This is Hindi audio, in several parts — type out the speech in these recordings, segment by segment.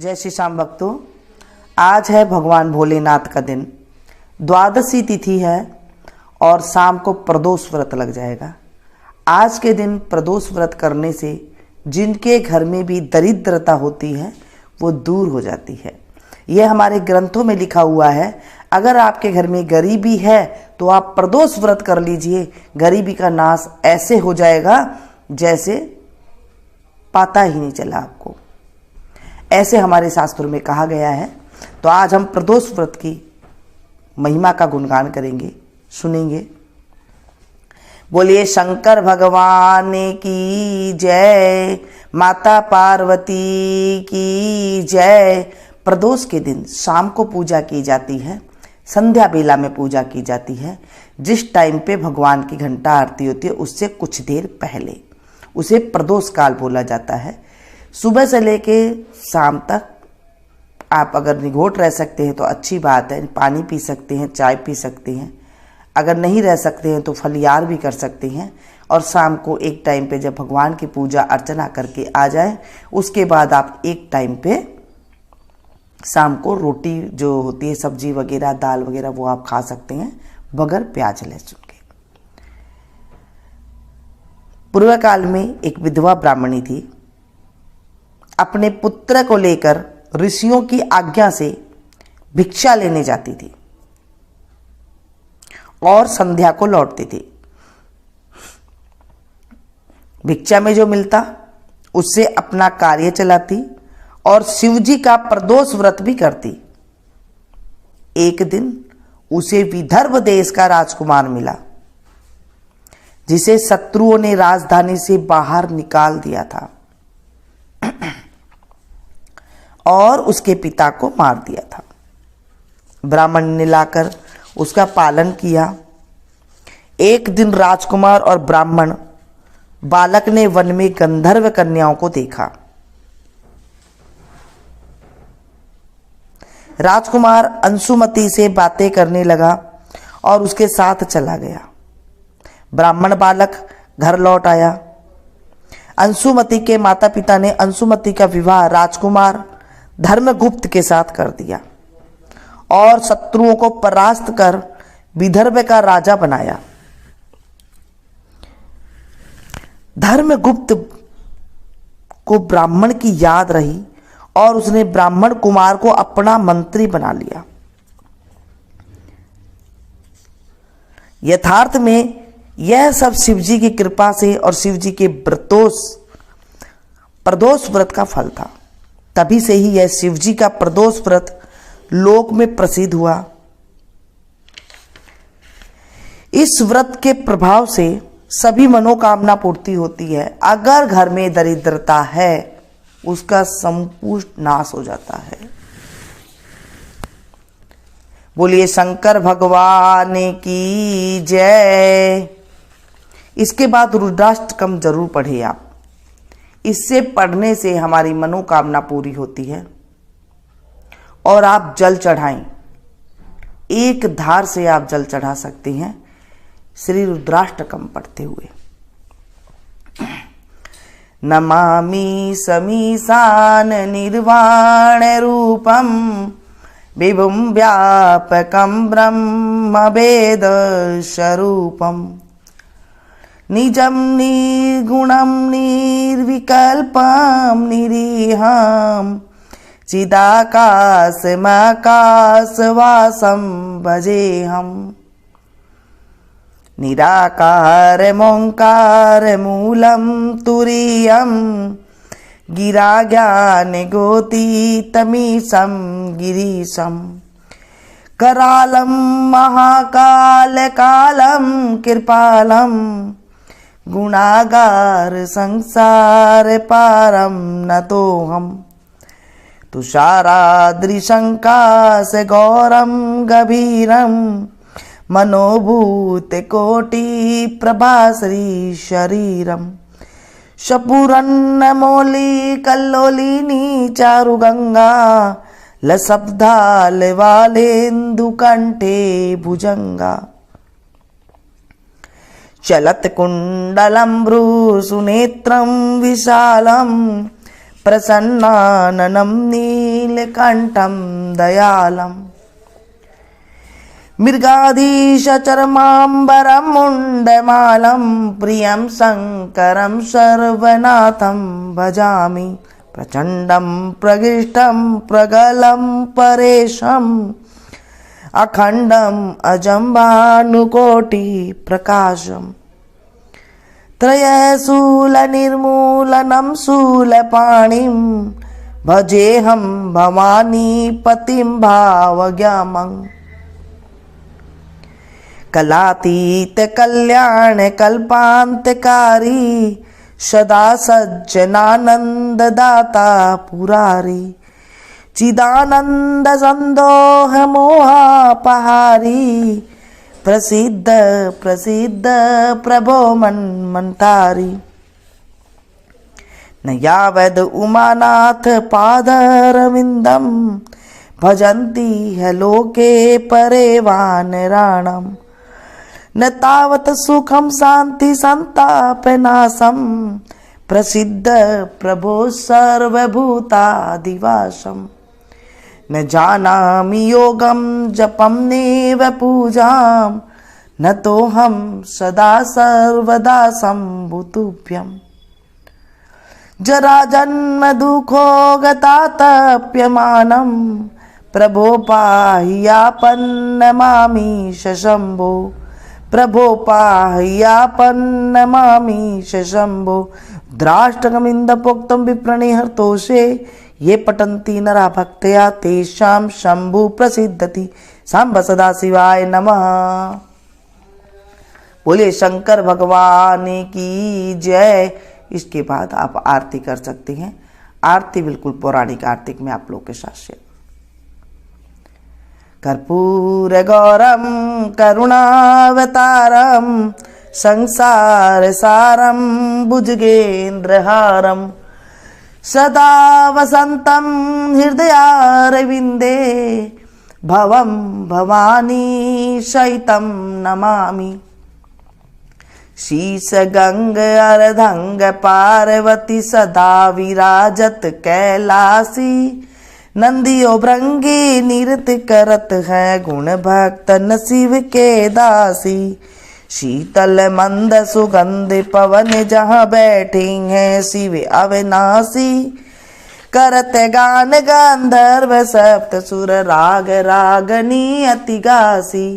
जय श्री श्याम भक्तों, आज है भगवान भोलेनाथ का दिन। द्वादशी तिथि है और शाम को प्रदोष व्रत लग जाएगा। आज के दिन प्रदोष व्रत करने से जिनके घर में भी दरिद्रता होती है वो दूर हो जाती है। यह हमारे ग्रंथों में लिखा हुआ है। अगर आपके घर में गरीबी है तो आप प्रदोष व्रत कर लीजिए, गरीबी का नाश ऐसे हो जाएगा जैसे पता ही नहीं चला आपको। ऐसे हमारे शास्त्रों में कहा गया है। तो आज हम प्रदोष व्रत की महिमा का गुणगान करेंगे, सुनेंगे। बोलिए शंकर भगवान की जय, माता पार्वती की जय। प्रदोष के दिन शाम को पूजा की जाती है, संध्या बेला में पूजा की जाती है। जिस टाइम पे भगवान की घंटा आरती होती है उससे कुछ देर पहले उसे प्रदोष काल बोला जाता है। सुबह से लेके शाम तक आप अगर निघोट रह सकते हैं तो अच्छी बात है, पानी पी सकते हैं, चाय पी सकते हैं। अगर नहीं रह सकते हैं तो फलियार भी कर सकते हैं। और शाम को एक टाइम पे जब भगवान की पूजा अर्चना करके आ जाए उसके बाद आप एक टाइम पे शाम को रोटी जो होती है, सब्जी वगैरह, दाल वगैरह, वो आप खा सकते हैं बगैर प्याज लहसुन के। पूर्व काल में एक विधवा ब्राह्मणी थी। अपने पुत्र को लेकर ऋषियों की आज्ञा से भिक्षा लेने जाती थी और संध्या को लौटती थी। भिक्षा में जो मिलता उससे अपना कार्य चलाती और शिवजी का प्रदोष व्रत भी करती। एक दिन उसे विदर्भ देश का राजकुमार मिला जिसे शत्रुओं ने राजधानी से बाहर निकाल दिया था और उसके पिता को मार दिया था। ब्राह्मण ने लाकर उसका पालन किया। एक दिन राजकुमार और ब्राह्मण बालक ने वन में गंधर्व कन्याओं को देखा। राजकुमार अंशुमति से बातें करने लगा और उसके साथ चला गया। ब्राह्मण बालक घर लौट आया। अंशुमति के माता पिता ने अंशुमति का विवाह राजकुमार धर्मगुप्त के साथ कर दिया और शत्रुओं को परास्त कर विदर्भ का राजा बनाया। धर्मगुप्त को ब्राह्मण की याद रही और उसने ब्राह्मण कुमार को अपना मंत्री बना लिया। यथार्थ में यह सब शिवजी की कृपा से और शिवजी के प्रदोष व्रत का फल था। तभी से ही यह शिवजी का प्रदोष व्रत लोक में प्रसिद्ध हुआ। इस व्रत के प्रभाव से सभी मनोकामना पूर्ति होती है। अगर घर में दरिद्रता है उसका संपूर्ण नाश हो जाता है। बोलिए शंकर भगवान की जय। इसके बाद रुद्राष्टकम जरूर पढ़े आप। इससे पढ़ने से हमारी मनोकामना पूरी होती है। और आप जल चढ़ाएं, एक धार से आप जल चढ़ा सकते हैं श्री रुद्राष्टकम पढ़ते हुए। नमामि समीशान निर्वाण रूपम विभुं व्यापकं ब्रह्म वेद स्वरूपम निजं निर्गुणं निर्विकल्पं निरीहं चिदाकाशमाकाशवासं भजेऽहम् निराकारमोङ्कारमूलं तुरीयं गिराज्ञानगोतीतमीशं गिरीशं करालं महाकालकालं कृपालं गुणागार संसार पारं नतोऽहम् तुषाराद्रिशङ्काश गौरं गभीरं मनोभूत कोटि प्रभाश्री शरीरम शपुरन्नमौली कल्लोलिनी चारुगंगा लशब्दाल वालेन्दु कंठे भुजंगा चलत कुंडलं भ्रूसुनेत्रं विशालं प्रसन्नाननं नीलकंठम दयालम मृगाधीश चरमांबरम मुंडमालम प्रियं शंकरं सर्वनाथं भजामि प्रचंडं प्रगिष्टं प्रगलं परेशम् अखंडम् अजं भानुकोटि प्रकाशम् त्रयशूलनिर्मूलनं शूलपाणिं भजेऽहं भवानी पतिं भावग्यामम् कलातीत कल्याण कल्पांतकारी सदा सज्जनानंददाता पुरारी चिदानंद संदोह मोहापहारी प्रसिद्ध प्रसिद्ध प्रभो मन्मन्तारी न यावद उमानाथ पादरविंदम भजन्ति है लोके परे वानराणम् न तावत सुखम शांति संतापनाशम प्रसिद्ध प्रभो सर्वभूतादिवासम न जानामि योगम जपम नेव पूजाम न तो हम सदा सर्वदा संभुतुभ्यम जरा जन्म दुखो गतातप्यमानम प्रभो पाह्यापन्नमामि शंभो प्रभो पाह्यापन्नमामि शंभो द्राष्टकमिंदपोक्तं विप्रणिहर्तोषे ये पठन्ति नरा भक्त्या तेषां शंभु प्रसिद्धति सांब सदा शिवाय नमः। बोले शंकर भगवान की जय। इसके बाद आप आरती कर सकती हैं। आरती बिल्कुल पौराणिक आरती में आप लोग के साथ शेयर। कर्पूर गौरम करुणावतारम संसार सारम भुजगेन्द्रहारम सदा वसंतम हृदयारविंदे भवम भवानी सहितं नमामि। शीश गंग अर्धंग पार्वती सदा विराजत कैलासी नंदियो भृंगी नृत्य करत है गुण भक्तन शिव के दासी। शीतल मंद सुगंध पवन जहाँ बैठी हैं शिव अविनाशी करत गान गांधर्व सप्त सुर राग रागनी अति गासी।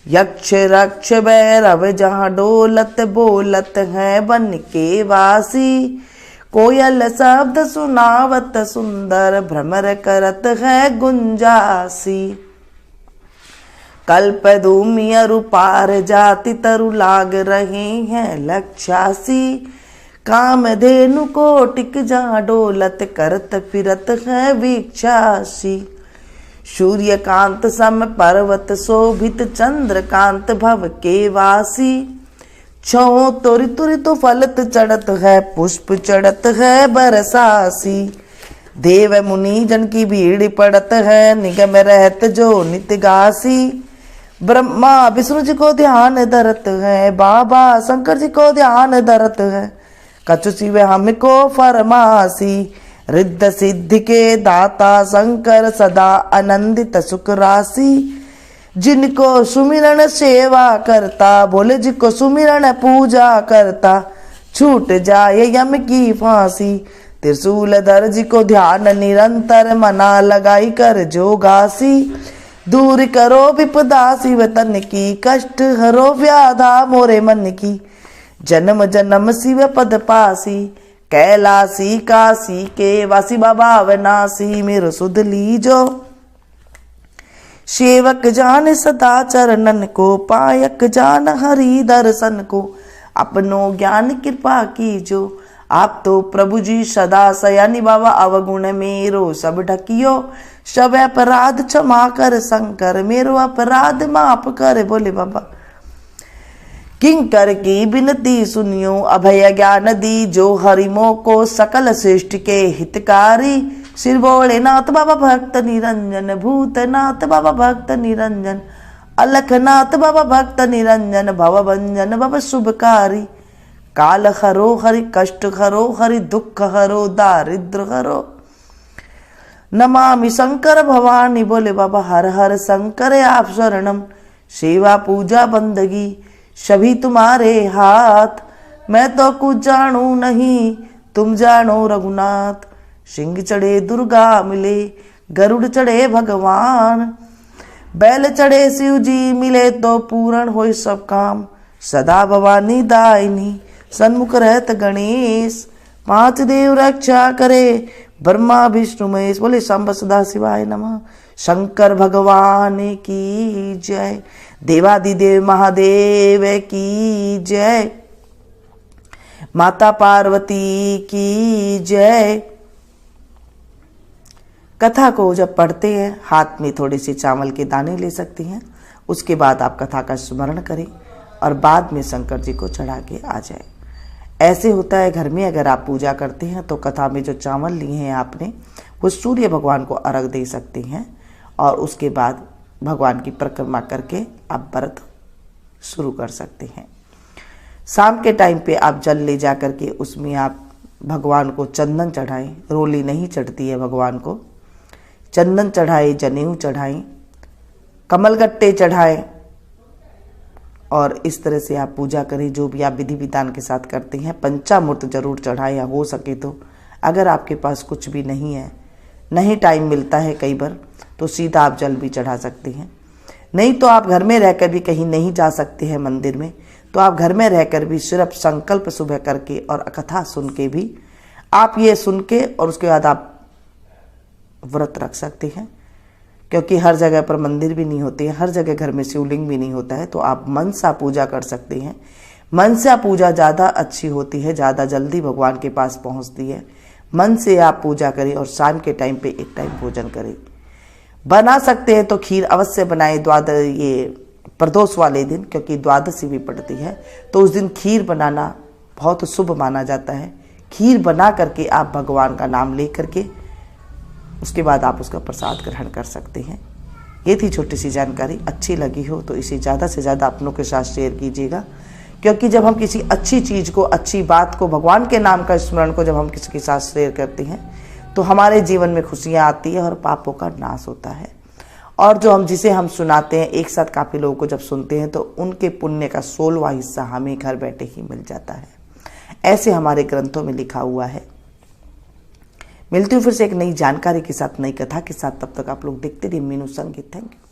यक्ष रक्ष भैरव जहाँ डोलत बोलत है बन के वासी कोयल शब्द सुनावत सुंदर भ्रमर करत है गुंजासी। कल्प दूमि अरु पार जाति तरु लाग रहे हैं लक्षासी कामधेनु कोटिक जहाँ डोलत करत फिरत है वीक्षासी। सूर्यकांत सम पर्वत शोभित चंद्रकांत भव के वासी छो तुरि तुरि तो फलत चढ़त है पुष्प चढ़त है बरसासी। देव मुनि जन की भीड़ पड़त है निगम रहत जो नित गासी। ब्रह्मा विष्णु जी को ध्यान धरत है बाबा शंकर जी को ध्यान धरत है कछु शिव हमको फरमासी। रिद्ध सिद्धि के दाता शंकर सदा आनंदित सुख राशि जिनको सुमिरन सेवा करता बोले जिनको सुमिरन पूजा करता छूट जाए यम की फांसी। त्रिशूल धर जी को ध्यान निरंतर मना लगाई कर जोगासी। दूर करो विपदा शिव तन की कष्ट हरो व्याधा मोरे मन की जन्म जन्म शिव पद पासी। कैलासी काशी के वासी बाबा अविनाशी मेरो सुध लीजो सेवक जान सदा चरणन को पायक जान हरि दर्शन को अपनो ज्ञान कृपा कीजो। आप तो प्रभु जी सदा सयानी बाबा अवगुण मेरो सब ढकियो सब अपराध क्षमा कर शंकर मेरो अपराध माफ कर बोले बाबा। किंकर की विनती सुनियो अभय ज्ञान दी जो हरिमो को सकल सृष्टि के हितकारी। श्री भोलेनाथ बाबा भक्त निरंजन भूतनाथ बाबा भक्त निरंजन अलखनाथ बाबा भक्त निरंजन भवभंजन बाबा शुभकारी। काल हरो हरि कष्ट हरो हरि दुख हरो दारिद्र हरो नमामि शंकर भवानी, बोले बाबा हर हर शंकर आप शरणम। सेवा पूजा बंदगी सभी तुम्हारे हाथ, मैं तो कुछ जानू नहीं तुम जानो रघुनाथ। सिंह चढ़े दुर्गा मिले, गरुड़ चढ़े भगवान, बैल चढ़े शिव जी मिले तो पूर्ण होए सब काम। सदा भवानी दायनी सन्मुख रहत गणेश, पांच देव रक्षा करे ब्रह्मा विष्णु महेश। बोले सांब सदा शिवाय नमः। शंकर भगवान की जय, देवादिदेव महादेव की जय, माता पार्वती की जय। कथा को जब पढ़ते हैं हाथ में थोड़े से चावल के दाने ले सकते हैं, उसके बाद आप कथा का स्मरण करें और बाद में शंकर जी को चढ़ा के आ जाए। ऐसे होता है घर में अगर आप पूजा करते हैं तो कथा में जो चावल लिए हैं आपने वो सूर्य भगवान को अर्घ दे सकते हैं और उसके बाद भगवान की परिक्रमा करके आप व्रत शुरू कर सकते हैं। शाम के टाइम पे आप जल ले जा करके उसमें आप भगवान को चंदन चढ़ाएं, रोली नहीं चढ़ती है भगवान को, चंदन चढ़ाए, जनेऊ चढ़ाएं, कमलगट्टे चढ़ाएं और इस तरह से आप पूजा करें जो भी आप विधि विधान के साथ करते हैं। पंचामृत जरूर चढ़ाएं, या हो सके तो अगर आपके पास कुछ भी नहीं है, नहीं टाइम मिलता है कई बार, तो सीधा आप जल भी चढ़ा सकते हैं। नहीं तो आप घर में रहकर भी कहीं नहीं जा सकते हैं मंदिर में, तो आप घर में रहकर भी सिर्फ संकल्प सुबह करके और कथा सुन के भी आप ये सुन के और उसके बाद आप व्रत रख सकते हैं। क्योंकि हर जगह पर मंदिर भी नहीं होते हैं, हर जगह घर में शिवलिंग भी नहीं होता है, तो आप मनसा पूजा कर सकते हैं। मनसा पूजा ज़्यादा अच्छी होती है, ज़्यादा जल्दी भगवान के पास पहुंचती है। मन से आप पूजा करें और शाम के टाइम पे एक टाइम भोजन करें। बना सकते हैं तो खीर अवश्य बनाएं ये प्रदोष वाले दिन, क्योंकि द्वादशी भी पड़ती है तो उस दिन खीर बनाना बहुत शुभ माना जाता है। खीर बना करके आप भगवान का नाम ले करके उसके बाद आप उसका प्रसाद ग्रहण कर सकते हैं। ये थी छोटी सी जानकारी, अच्छी लगी हो तो इसे ज़्यादा से ज़्यादा अपनों के साथ शेयर कीजिएगा। क्योंकि जब हम किसी अच्छी चीज़ को, अच्छी बात को, भगवान के नाम का स्मरण को जब हम किसी के साथ शेयर करते हैं तो हमारे जीवन में खुशियाँ आती है और पापों का नाश होता है। और जो हम जिसे हम सुनाते हैं एक साथ काफ़ी लोगों को जब सुनते हैं तो उनके पुण्य का 16वां हिस्सा हमें घर बैठे ही मिल जाता है। ऐसे हमारे ग्रंथों में लिखा हुआ है। मिलती हूँ फिर से एक नई जानकारी के साथ, नई कथा के साथ। तब तक आप लोग देखते रहिए मीनू संगीत। Thank you.